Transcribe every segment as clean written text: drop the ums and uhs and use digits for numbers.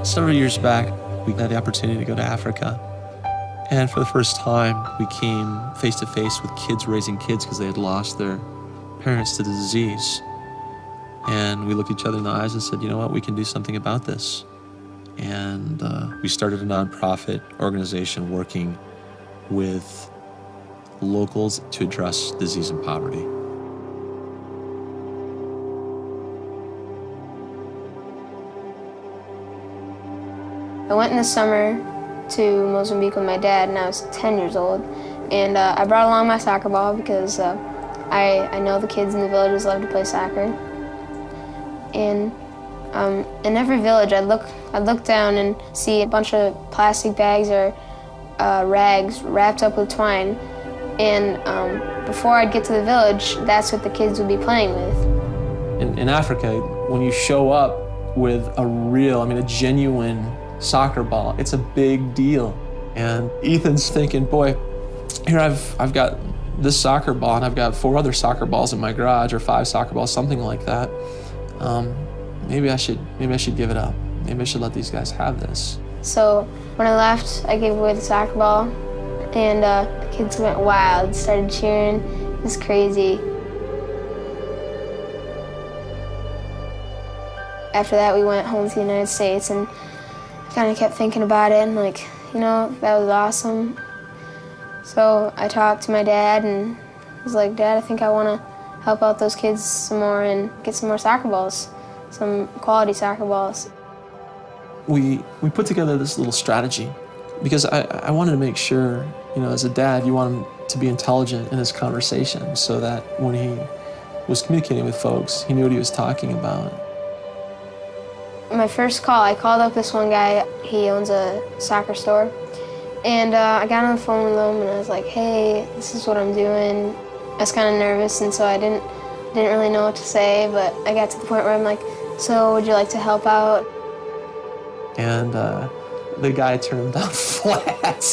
Several years back, we had the opportunity to go to Africa. And for the first time, we came face to face with kids raising kids because they had lost their parents to the disease. And we looked each other in the eyes and said, you know what, we can do something about this. And we started a nonprofit organization working with locals to address disease and poverty. I went in the summer to Mozambique with my dad, and I was 10 years old. And I brought along my soccer ball because I know the kids in the villages love to play soccer. And in every village, I'd look down and see a bunch of plastic bags or rags wrapped up with twine. And before I'd get to the village, that's what the kids would be playing with. In Africa, when you show up with a genuine soccer ball, it's a big deal. And Ethan's thinking, boy, here I've got this soccer ball and I've got 4 other soccer balls in my garage, or 5 soccer balls, something like that. Maybe I should give it up. Maybe I should let these guys have this. So when I left, I gave away the soccer ball, and the kids went wild, started cheering. It was crazy. After that, we went home to the United States, and I kind of kept thinking about it, and that was awesome. So I talked to my dad, and I was like, Dad, I think I want to help out those kids some more and get some more soccer balls, some quality soccer balls. We put together this little strategy because I wanted to make sure, as a dad, you want him to be intelligent in his conversation so that when he was communicating with folks, he knew what he was talking about. My first call, I called up this one guy. He owns a soccer store. And I got on the phone with him, and I was like, hey, this is what I'm doing. I was kind of nervous, and so I didn't really know what to say, but I got to the point where I'm like, so would you like to help out? And the guy turned him down flat.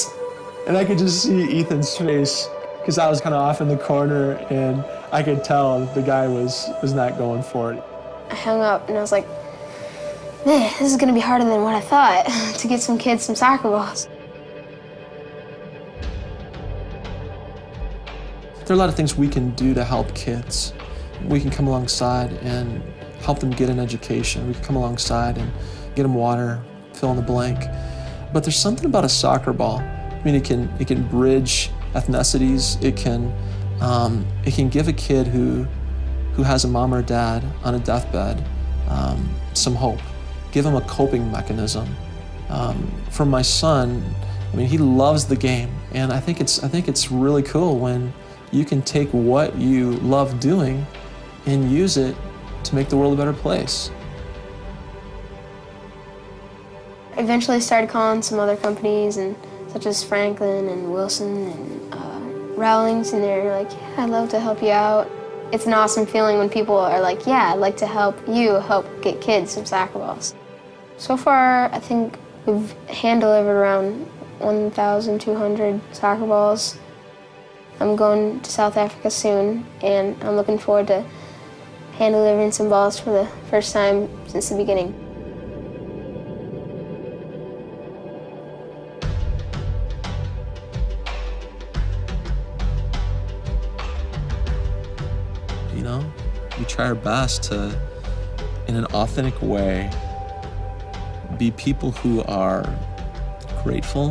And I could just see Ethan's face, because I was kind of off in the corner, and I could tell the guy was not going for it. I hung up, and I was like, man, this is going to be harder than what I thought, to get some kids some soccer balls. There are a lot of things we can do to help kids. We can come alongside and help them get an education. We can come alongside and get them water, fill in the blank. But there's something about a soccer ball. It can bridge ethnicities. It can give a kid who has a mom or dad on a deathbed some hope. Give him a coping mechanism. For my son, he loves the game, and I think it's really cool when you can take what you love doing and use it to make the world a better place. I eventually started calling some other companies, such as Franklin and Wilson and Rowlings, and they're like, yeah, I'd love to help you out. It's an awesome feeling when people are like, yeah, I'd like to help get kids some soccer balls. So far, I think we've hand-delivered around 1,200 soccer balls. I'm going to South Africa soon, and I'm looking forward to hand-delivering some balls for the first time since the beginning. We try our best to, in an authentic way, be people who are grateful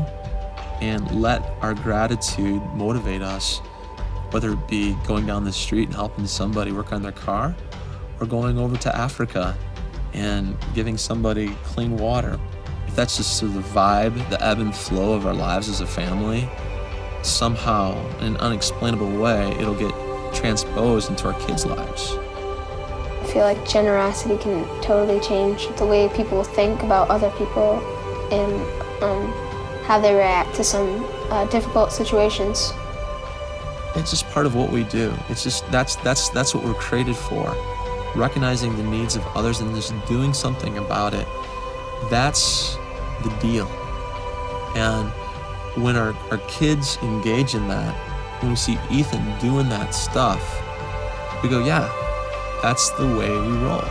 and let our gratitude motivate us, whether it be going down the street and helping somebody work on their car, or going over to Africa and giving somebody clean water. If that's just sort of the vibe, the ebb and flow of our lives as a family, somehow, in an unexplainable way, it'll get transposed into our kids' lives. I feel like generosity can totally change the way people think about other people and how they react to some difficult situations. It's just part of what we do. It's just that's what we're created for. Recognizing the needs of others and just doing something about it. That's the deal. And when our kids engage in that, when we see Ethan doing that stuff, we go, yeah, that's the way we roll.